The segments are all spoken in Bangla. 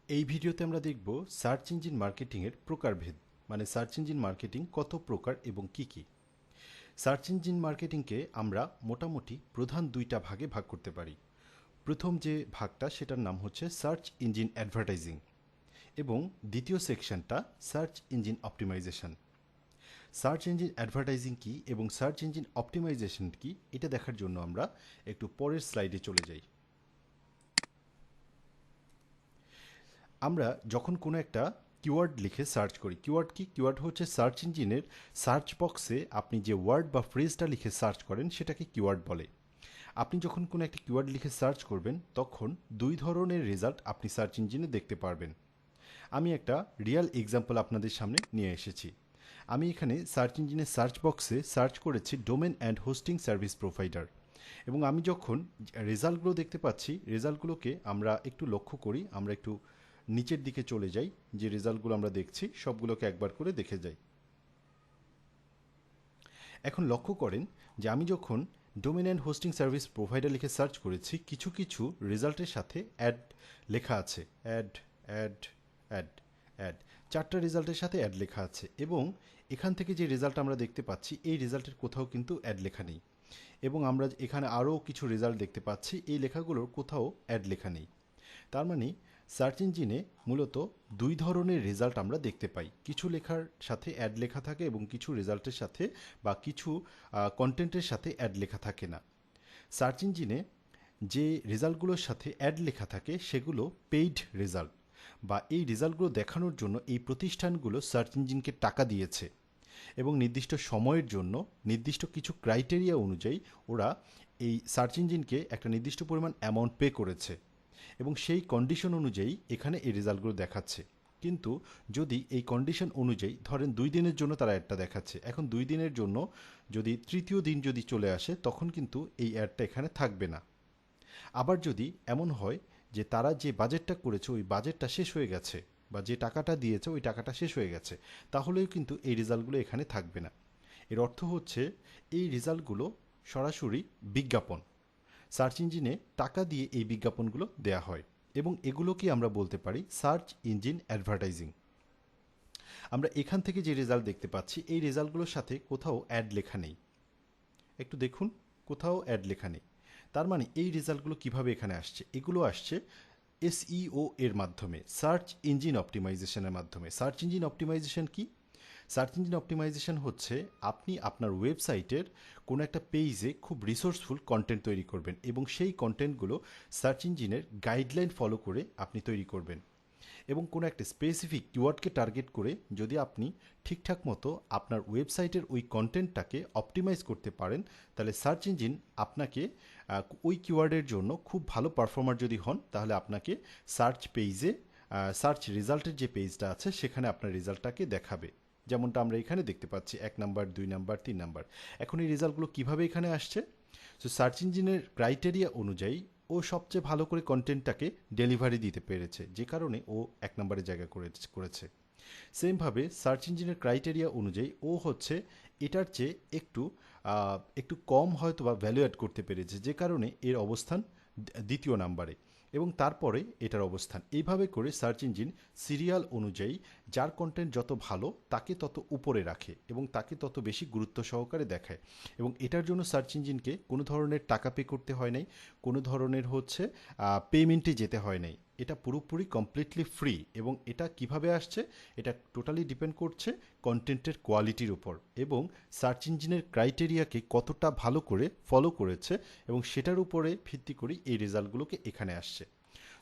এই ভিডিওতে আমরা দেখব সার্চ ইঞ্জিন মার্কেটিংয়ের প্রকারভেদ, মানে সার্চ ইঞ্জিন মার্কেটিং কত প্রকার এবং কি কি। সার্চ ইঞ্জিন মার্কেটিংকে আমরা মোটামুটি প্রধান দুইটা ভাগে ভাগ করতে পারি। প্রথম যে ভাগটা সেটার নাম হচ্ছে সার্চ ইঞ্জিন অ্যাডভার্টাইজিং এবং দ্বিতীয় সেকশনটা search engine optimisation. Search engine advertising কি এবং সার্চ ইঞ্জিন অপটিমাইজেশন কি এটা দেখার জন্য আমরা একটু পরের স্লাইডে চলে যাই। আমরা যখন কোনো একটা কিওয়ার্ড লিখে সার্চ করি, কিওয়ার্ড কি? কিওয়ার্ড হচ্ছে সার্চ ইঞ্জিনের সার্চ বক্সে আপনি যে ওয়ার্ড বা ফ্রেজটা লিখে সার্চ করেন সেটাকে কিওয়ার্ড বলে। আপনি যখন কোনো একটা কিওয়ার্ড লিখে সার্চ করবেন তখন দুই ধরনের রেজাল্ট আপনি সার্চ ইঞ্জিনে দেখতে পারবেন। আমি একটা রিয়েল এক্সাম্পল আপনাদের সামনে নিয়ে এসেছি। আমি এখানে সার্চ ইঞ্জিনের সার্চ বক্সে সার্চ করেছি domain and hosting service provider, এবং আমি যখন রেজাল্টগুলো দেখতে পাচ্ছি, রেজাল্টগুলোকে আমরা একটু লক্ষ্য করি, আমরা একটু নিচের দিকে চলে যাই, যে রেজাল্টগুলো আমরা দেখছি সবগুলোকে একবার করে দেখে যাই। এখন লক্ষ্য করেন যে আমি যখন domain and hosting service provider লিখে সার্চ করেছি, কিছু কিছু রেজাল্টের সাথে অ্যাড লেখা আছে, অ্যাড অ্যাড অ্যাড অ্যাড, চারটা রেজাল্টের সাথে অ্যাড লেখা আছে, এবং এখান থেকে যে রেজাল্ট আমরা দেখতে পাচ্ছি এই রেজাল্টের কোথাও কিন্তু অ্যাড লেখা নেই, এবং আমরা এখানে আরও কিছু রেজাল্ট দেখতে পাচ্ছি এই লেখাগুলোর কোথাও অ্যাড লেখা নেই। তার মানে সার্চ ইঞ্জিনে মূলত দুই ধরনের রেজাল্ট আমরা দেখতে পাই, কিছু লেখার সাথে অ্যাড লেখা থাকে এবং কিছু রেজাল্টের সাথে বা কিছু কন্টেন্টের সাথে অ্যাড লেখা থাকে না। সার্চ ইঞ্জিনে যে রেজাল্টগুলোর সাথে অ্যাড লেখা থাকে সেগুলো পেইড রেজাল্ট, বা এই রেজাল্টগুলো দেখানোর জন্য এই প্রতিষ্ঠানগুলো সার্চ ইঞ্জিনকে টাকা দিয়েছে এবং নির্দিষ্ট সময়ের জন্য নির্দিষ্ট কিছু ক্রাইটেরিয়া অনুযায়ী ওরা এই সার্চ ইঞ্জিনকে একটা নির্দিষ্ট পরিমাণ অ্যামাউন্ট পে করেছে এবং সেই কন্ডিশন অনুযায়ী এখানে এই রেজাল্টগুলো দেখাচ্ছে। কিন্তু যদি এই কন্ডিশন অনুযায়ী ধরেন 2 দিনের জন্য তারা অ্যাডটা দেখাচ্ছে, এখন 2 দিনের জন্য যদি তৃতীয় দিন যদি চলে আসে তখন কিন্তু এই অ্যাডটা এখানে থাকবে না। আবার যদি এমন হয় যে তারা যে বাজেটটা করেছে ওই বাজেটটা শেষ হয়ে গেছে, বা যে টাকাটা দিয়েছে ওই টাকাটা শেষ হয়ে গেছে, তাহলেও কিন্তু এই রেজাল্টগুলো এখানে থাকবে না। এর অর্থ হচ্ছে এই রেজাল্টগুলো সরাসরি বিজ্ঞাপন, সার্চ ইঞ্জিনে টাকা দিয়ে এই বিজ্ঞাপনগুলো দেয়া হয়, এবং এগুলোকে আমরা বলতে পারি সার্চ ইঞ্জিন অ্যাডভার্টাইজিং। আমরা এখান থেকে যে রেজাল্ট দেখতে পাচ্ছি এই রেজাল্টগুলোর সাথে কোথাও অ্যাড লেখা নেই, একটু দেখুন, কোথাও অ্যাড লেখা নেই। তার মানে এই রেজাল্টগুলো কিভাবে এখানে আসছে? এগুলো আসছে এসইও এর মাধ্যমে, সার্চ ইঞ্জিন অপটিমাইজেশনের মাধ্যমে। সার্চ ইঞ্জিন অপটিমাইজেশন কি? সার্চ ইঞ্জিন অপটিমাইজেশন হচ্ছে আপনি আপনার ওয়েবসাইটের কোনো একটা পেজে খুব রিসোর্সফুল কন্টেন্ট তৈরি করবেন এবং সেই কন্টেন্টগুলো সার্চ ইঞ্জিনের গাইডলাইন ফলো করে আপনি তৈরি করবেন, এবং কোনো একটা স্পেসিফিক কিওয়ার্ডকে টার্গেট করে যদি আপনি ঠিকঠাক মতো আপনার ওয়েবসাইটের ওই কন্টেন্টটাকে অপটিমাইজ করতে পারেন, তাহলে সার্চ ইঞ্জিন আপনাকে ওই কিওয়ার্ডের জন্য খুব ভালো পারফর্মার যদি হন তাহলে আপনাকে সার্চ পেজে, সার্চ রেজাল্টের যে পেজটা আছে সেখানে আপনার রেজাল্টটাকে দেখাবে, যেমনটা আমরা এখানে দেখতে পাচ্ছি 1 নাম্বার, 2 নাম্বার, 3 নাম্বার। এখন এই রেজাল্টগুলো কীভাবে এখানে আসছে? সো সার্চ ইঞ্জিনের ক্রাইটেরিয়া অনুযায়ী ও সবচেয়ে ভালো করে কন্টেন্টটাকে ডেলিভারি দিতে পেরেছে, যে কারণে ও 1 নম্বরে জায়গা করেছে। সেমভাবে সার্চ ইঞ্জিনের ক্রাইটেরিয়া অনুযায়ী ও হচ্ছে এটার চেয়ে একটু কম হয়তো বা ভ্যালু অ্যাড করতে পেরেছে, যে কারণে এর অবস্থান দ্বিতীয় নাম্বারে, এবং তারপরে এটার অবস্থান। এইভাবে করে সার্চ ইঞ্জিন সিরিয়াল অনুযায়ী যার কন্টেন্ট যত ভালো তাকে তত উপরে রাখে এবং তাকে তত বেশি গুরুত্ব সহকারে দেখায়, এবং এটার জন্য সার্চ ইঞ্জিনকে কোনো ধরনের টাকা পে করতে হয় নাই, কোনো ধরনের হচ্ছে পেমেন্টে যেতে হয় নাই। এটা পুরোপুরি কমপ্লিটলি ফ্রি, এবং এটা কিভাবে আসছে এটা টোটালি ডিপেন্ড করছে কন্টেন্টের কোয়ালিটির উপর এবং সার্চ ইঞ্জিনের ক্রাইটেরিয়াকে কতটা ভালো করে ফলো করেছে, এবং সেটার উপরে ভিত্তি করে এই রেজাল্টগুলোকে এখানে আসছে।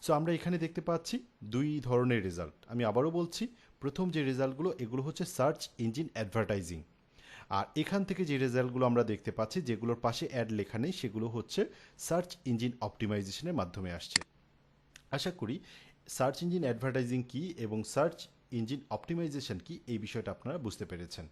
সো আমরা এখানে দেখতে পাচ্ছি দুই ধরনের রেজাল্ট। আমি আবারও বলছি, প্রথম যে রেজাল্টগুলো এগুলো হচ্ছে সার্চ ইঞ্জিন অ্যাডভার্টাইজিং, আর এখান থেকে যে রেজাল্টগুলো আমরা দেখতে পাচ্ছি যেগুলোর পাশে অ্যাড লেখা নেই সেগুলো হচ্ছে সার্চ ইঞ্জিন অপটিমাইজেশনের মাধ্যমে আসছে। আশা করি সার্চ ইঞ্জিন অ্যাডভার্টাইজিং কী এবং সার্চ ইঞ্জিন অপটিমাইজেশন কী এই বিষয়টা আপনারা বুঝতে পেরেছেন।